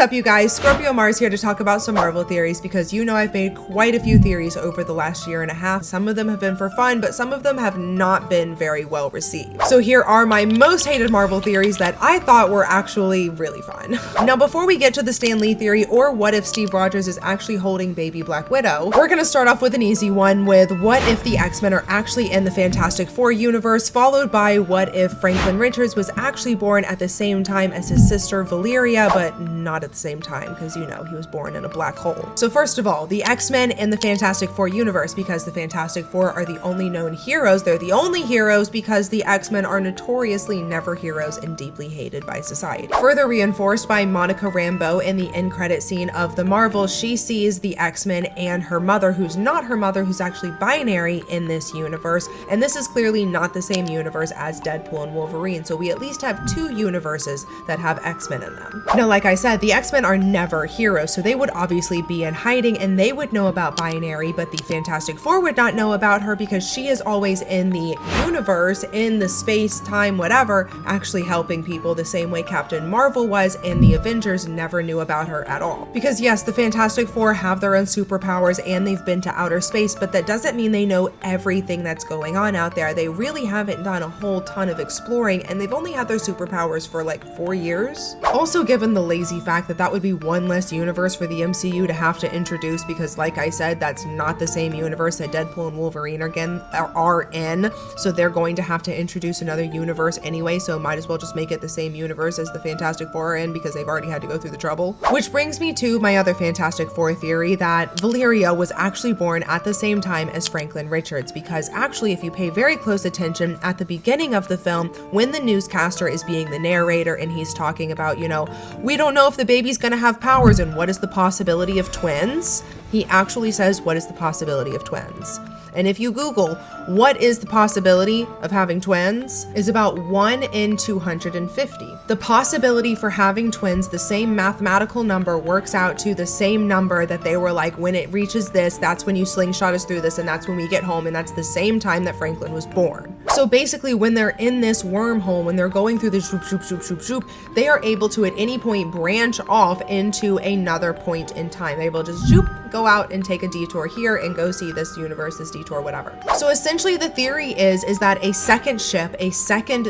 up, you guys? Scorpio Mars here to talk about some Marvel theories, because you know I've made quite a few theories over the last year and a half. Some of them have been for fun, but some of them have not been very well received. So here are my most hated Marvel theories that I thought were actually really fun. Now, before we get to the Stan Lee theory, or what if Steve Rogers is actually holding baby Black Widow, we're gonna start off with an easy one with what if the X-Men are actually in the Fantastic Four universe, followed by what if Franklin Richards was actually born at the same time as his sister Valeria, but not at the same time, because you know he was born in a black hole. So first of all, the X-Men in the Fantastic Four universe, because the Fantastic Four are the only known heroes. They're the only heroes because the X-Men are notoriously never heroes and deeply hated by society. Further reinforced by Monica Rambeau in the end credit scene of The Marvels, she sees the X-Men and her mother, who's not her mother, who's actually binary in this universe, and this is clearly not the same universe as Deadpool and Wolverine, so we at least have two universes that have X-Men in them. Now, like I said, the X-Men are never heroes, so they would obviously be in hiding and they would know about Binary, but the Fantastic Four would not know about her because she is always in the universe, in the space, time, whatever, actually helping people the same way Captain Marvel was, and the Avengers never knew about her at all. Because yes, the Fantastic Four have their own superpowers and they've been to outer space, but that doesn't mean they know everything that's going on out there. They really haven't done a whole ton of exploring, and they've only had their superpowers for like 4 years. Also, given the lazy fact that that would be one less universe for the MCU to have to introduce, because like I said, that's not the same universe that Deadpool and Wolverine are in, so they're going to have to introduce another universe anyway, so might as well just make it the same universe as the Fantastic Four are in, because they've already had to go through the trouble. Which brings me to my other Fantastic Four theory, that Valeria was actually born at the same time as Franklin Richards, because actually if you pay very close attention at the beginning of the film, when the newscaster is being the narrator and he's talking about, you know, we don't know if the baby's gonna have powers and what is the possibility of twins, he actually says, what is the possibility of twins? And if you Google what is the possibility of having twins, is about 1 in 250. The possibility for having twins, the same mathematical number works out to the same number that they were like, when it reaches this, that's when you slingshot us through this, and that's when we get home, and that's the same time that Franklin was born. So basically, when they're in this wormhole, when they're going through this shoop, shoop, shoop, shoop, shoop, they are able to at any point branch off into another point in time. They're able to just shoop, go out and take a detour here and go see this universe, this detour, whatever. So essentially the theory is that a second ship,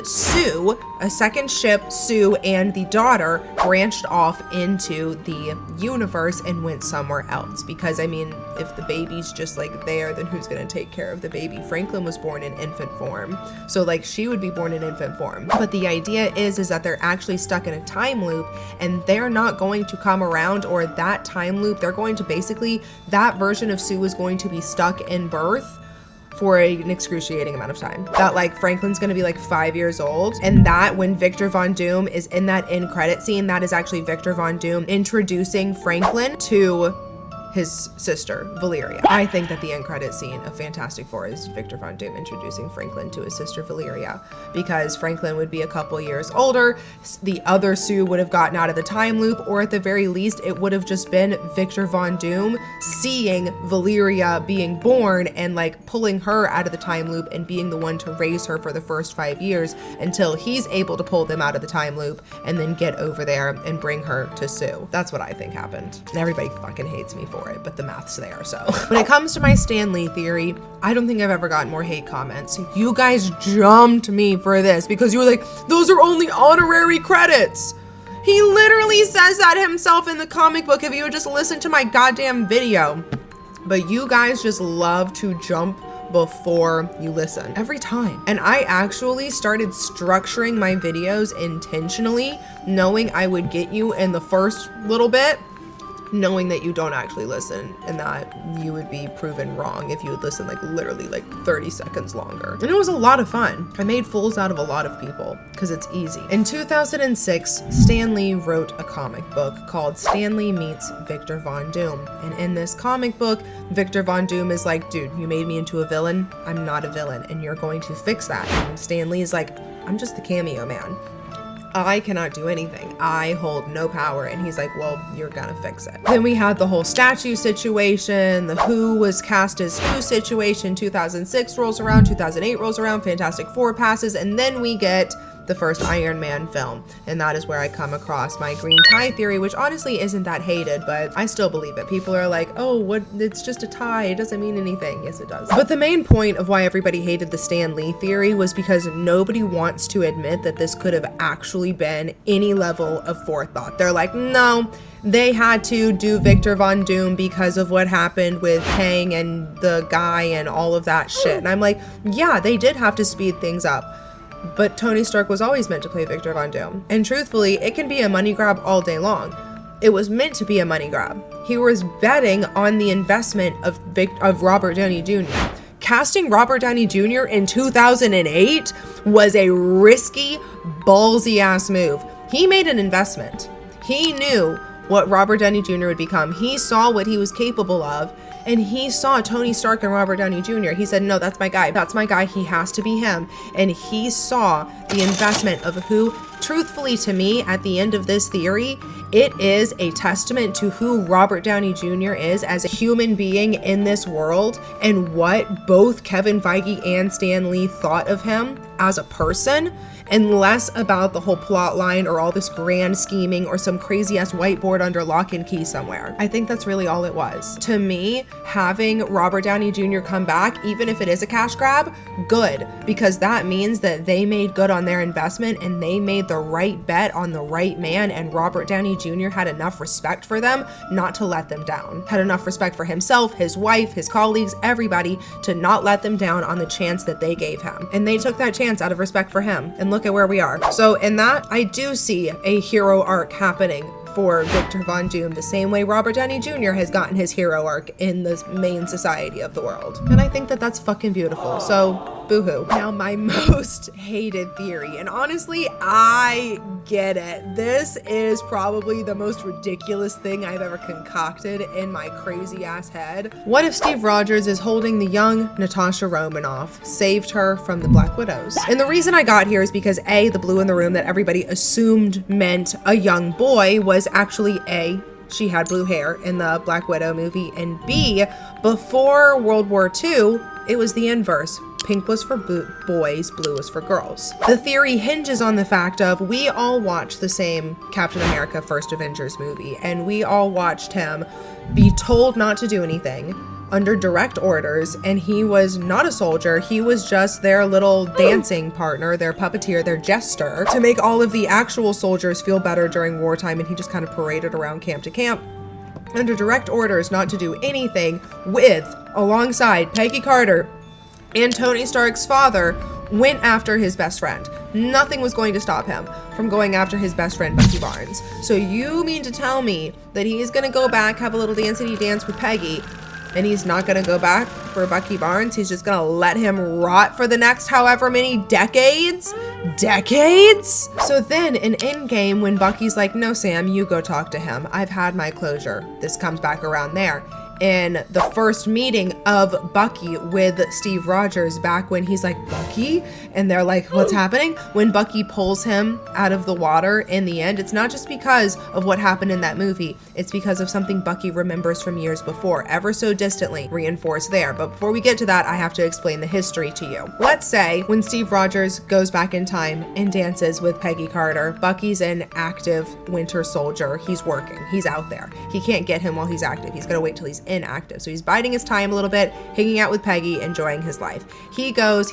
Sue, and the daughter branched off into the universe and went somewhere else. Because I mean, if the baby's just like there, then who's gonna take care of the baby? Franklin was born in infant form, so like she would be born in infant form. But the idea is that they're actually stuck in a time loop, and they're not going to come around, or that time loop, they're going to basically, that version of Sue is going to be stuck in birth for an excruciating amount of time. That like Franklin's gonna be like 5 years old, and that when Victor Von Doom is in that end credit scene, that is actually Victor Von Doom introducing Franklin to his sister Valeria. I think that the end credit scene of Fantastic Four is Victor Von Doom introducing Franklin to his sister Valeria, because Franklin would be a couple years older, the other Sue would have gotten out of the time loop, or at the very least it would have just been Victor Von Doom seeing Valeria being born and like pulling her out of the time loop and being the one to raise her for the first 5 years until he's able to pull them out of the time loop and then get over there and bring her to Sue. That's what I think happened. And everybody fucking hates me for it, but the math's there. So when it comes to my Stan Lee theory, I don't think I've ever gotten more hate comments. You guys jumped me for this because you were like, those are only honorary credits. He literally says that himself in the comic book if you would just listen to my goddamn video. But you guys just love to jump before you listen every time. And I actually started structuring my videos intentionally, knowing I would get you in the first little bit, knowing that you don't actually listen and that you would be proven wrong if you would listen like literally like 30 seconds longer. And it was a lot of fun. I made fools out of a lot of people because it's easy. In 2006, Stan Lee wrote a comic book called Stan Lee Meets Victor Von Doom. And in this comic book, Victor Von Doom is like, dude, you made me into a villain. I'm not a villain and you're going to fix that. And Stan Lee is like, I'm just the cameo man. I cannot do anything. I hold no power. And he's like, well, you're gonna fix it. Then we had the whole statue situation, the Who was cast as Who situation, 2006 rolls around, 2008 rolls around, Fantastic Four passes, and then we get the first Iron Man film. And that is where I come across my green tie theory, which honestly isn't that hated, but I still believe it. People are like, oh, what? It's just a tie. It doesn't mean anything. Yes, it does. But the main point of why everybody hated the Stan Lee theory was because nobody wants to admit that this could have actually been any level of forethought. They're like, no, they had to do Victor Von Doom because of what happened with Kang and the guy and all of that shit. And I'm like, yeah, they did have to speed things up. But Tony Stark was always meant to play Victor Von Doom. And truthfully, it can be a money grab all day long. It was meant to be a money grab. He was betting on the investment of Robert Downey Jr. Casting Robert Downey Jr. in 2008 was a risky, ballsy ass move. He made an investment. He knew what Robert Downey Jr. would become. He saw what he was capable of, and he saw Tony Stark and Robert Downey Jr. He said, no, that's my guy. That's my guy. He has to be him. And he saw the investment of who, truthfully to me, at the end of this theory, it is a testament to who Robert Downey Jr. is as a human being in this world and what both Kevin Feige and Stan Lee thought of him as a person, and less about the whole plot line or all this grand scheming or some crazy ass whiteboard under lock and key somewhere. I think that's really all it was. To me, having Robert Downey Jr. come back, even if it is a cash grab, good, because that means that they made good on their investment and they made the right bet on the right man, and Robert Downey Jr. had enough respect for them not to let them down. Had enough respect for himself, his wife, his colleagues, everybody, to not let them down on the chance that they gave him. And they took that chance out of respect for him. And look at where we are. So in that, I do see a hero arc happening for Victor Von Doom, the same way Robert Downey Jr. has gotten his hero arc in the main society of the world. And I think that that's fucking beautiful. So boohoo. Now my most hated theory, and honestly, I get it. This is probably the most ridiculous thing I've ever concocted in my crazy ass head. What if Steve Rogers is holding the young Natasha Romanoff, saved her from the Black Widows? And the reason I got here is because A, the blue in the room that everybody assumed meant a young boy was actually A, she had blue hair in the Black Widow movie, and B, before World War II, it was the inverse. Pink was for boys, blue was for girls. The theory hinges on the fact of we all watched the same Captain America First Avengers movie, and we all watched him be told not to do anything under direct orders, and he was not a soldier. He was just their little dancing partner, their puppeteer, their jester, to make all of the actual soldiers feel better during wartime, and he just kind of paraded around camp to camp under direct orders not to do anything with, alongside Peggy Carter and Tony Stark's father, went after his best friend. Nothing was going to stop him from going after his best friend, Bucky Barnes. So you mean to tell me that he's gonna go back, have a little dancey dance with Peggy, and he's not gonna go back for Bucky Barnes? He's just gonna let him rot for the next however many decades? So then in Endgame, when Bucky's like, no, Sam, you go talk to him. I've had my closure. This comes back around there. In the first meeting of Bucky with Steve Rogers, back when he's like, Bucky? And they're like, what's happening? When Bucky pulls him out of the water in the end, it's not just because of what happened in that movie. It's because of something Bucky remembers from years before, ever so distantly, reinforced there. But before we get to that, I have to explain the history to you. Let's say when Steve Rogers goes back in time and dances with Peggy Carter, Bucky's an active Winter Soldier. He's working. He's out there. He can't get him while he's active. He's gonna wait till he's inactive. So he's biding his time a little bit, hanging out with Peggy, enjoying his life. He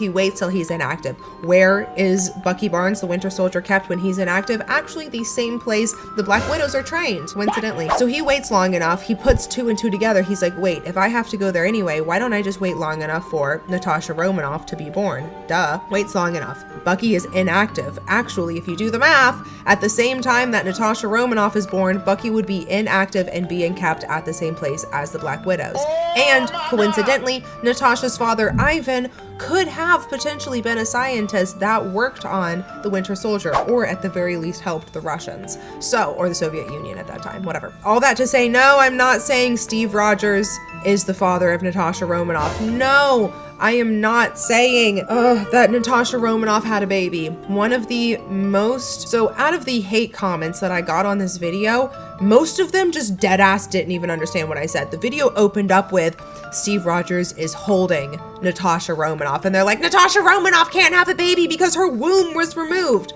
waits till he's inactive. Where is Bucky Barnes, the Winter Soldier, kept when he's inactive? Actually, the same place the Black Widows are trained, coincidentally. So he waits long enough. He puts two and two together. He's like, wait, if I have to go there anyway, why don't I just wait long enough for Natasha Romanoff to be born? Duh. Waits long enough. Bucky is inactive. Actually, if you do the math, at the same time that Natasha Romanoff is born, Bucky would be inactive and being kept at the same place as the Black Widows. And coincidentally, Natasha's father, Ivan, could have potentially been a scientist that worked on the Winter Soldier, or at the very least helped the Russians. So, or the Soviet Union at that time, whatever. All that to say, no, I'm not saying Steve Rogers is the father of Natasha Romanoff. No, I am not saying that Natasha Romanoff had a baby. One of the most, so out of the hate comments that I got on this video, most of them just dead ass didn't even understand what I said. The video opened up with Steve Rogers is holding Natasha Romanoff, and they're like, Natasha Romanoff can't have a baby because her womb was removed.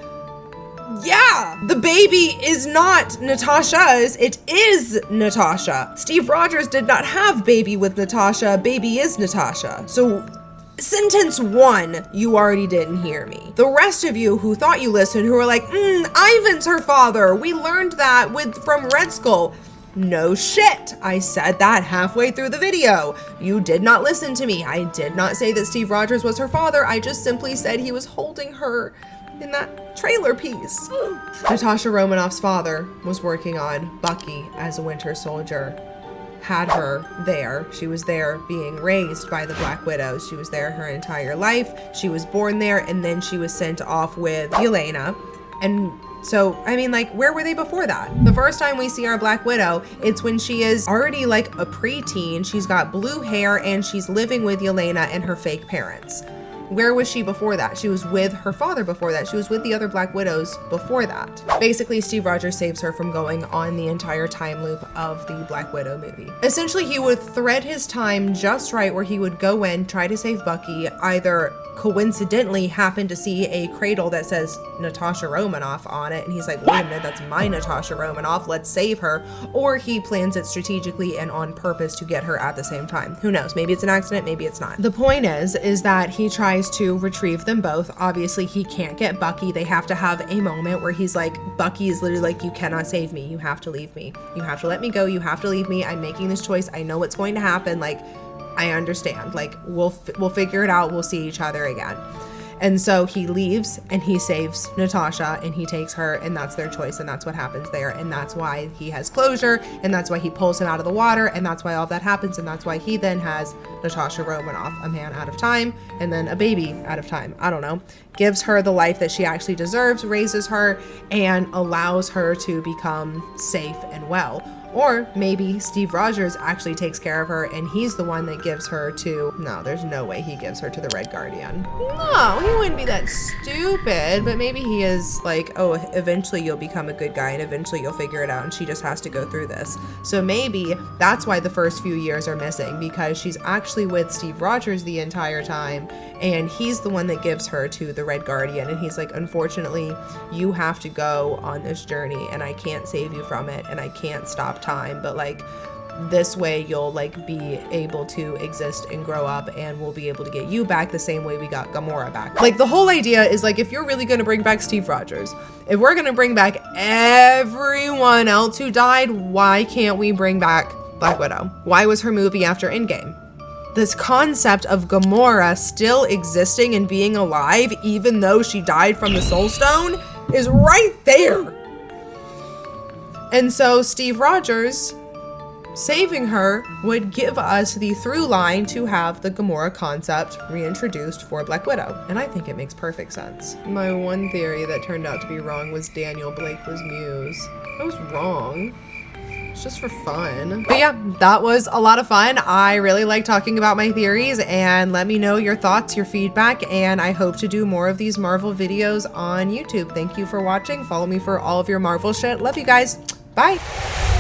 Yeah, the baby is not Natasha's, it is Natasha. Steve Rogers did not have baby with Natasha, baby is Natasha. So sentence one, you already didn't hear me. The rest of you who thought you listened, who were like, Ivan's her father, we learned that from Red Skull. No shit, I said that halfway through the video. You did not listen to me. I did not say that Steve Rogers was her father. I just simply said he was holding her in that trailer piece. Natasha Romanoff's father was working on Bucky as a Winter Soldier. Had her there. She was there being raised by the Black Widows. She was there her entire life. She was born there, and then she was sent off with Yelena. And so, I mean, like, where were they before that? The first time we see our Black Widow, it's when she is already like a preteen. She's got blue hair and she's living with Yelena and her fake parents. Where was she before that? She was with her father before that. She was with the other Black Widows before that. Basically, Steve Rogers saves her from going on the entire time loop of the Black Widow movie. Essentially, he would thread his time just right where he would go in, try to save Bucky, either coincidentally happen to see a cradle that says Natasha Romanoff on it, and he's like, wait a minute, that's my Natasha Romanoff, let's save her. Or he plans it strategically and on purpose to get her at the same time. Who knows? Maybe it's an accident, maybe it's not. The point is that he tries to retrieve them both. Obviously, he can't get Bucky. They have to have a moment where he's like, Bucky is literally like, you cannot save me. You have to leave me. You have to let me go. You have to leave me. I'm making this choice. I know what's going to happen. Like, I understand. Like, we'll figure it out. We'll see each other again. And so he leaves and he saves Natasha and he takes her, and that's their choice, and that's what happens there, and that's why he has closure, and that's why he pulls him out of the water, and that's why all that happens, and that's why he then has Natasha Romanoff, a man out of time, and then a baby out of time. I don't know. Gives her the life that she actually deserves, raises her, and allows her to become safe and well. Or maybe Steve Rogers actually takes care of her and he's the one that gives her to, no, there's no way he gives her to the Red Guardian. No, he wouldn't be that stupid, but maybe he is like, oh, eventually you'll become a good guy and eventually you'll figure it out and she just has to go through this. So maybe that's why the first few years are missing, because she's actually with Steve Rogers the entire time and he's the one that gives her to the Red Guardian, and he's like, unfortunately, you have to go on this journey and I can't save you from it and I can't stop time, but like this way you'll like be able to exist and grow up and we'll be able to get you back the same way we got Gamora back. Like, the whole idea is like, if you're really going to bring back Steve Rogers, if we're going to bring back everyone else who died, why can't we bring back Black Widow? Why was her movie after Endgame? This concept of Gamora still existing and being alive even though she died from the Soul Stone is right there. And so Steve Rogers saving her would give us the through line to have the Gamora concept reintroduced for Black Widow. And I think it makes perfect sense. My one theory that turned out to be wrong was Daniel Blake was Muse. I was wrong. It's just for fun. But yeah, that was a lot of fun. I really like talking about my theories, and let me know your thoughts, your feedback, and I hope to do more of these Marvel videos on YouTube. Thank you for watching. Follow me for all of your Marvel shit. Love you guys. Bye.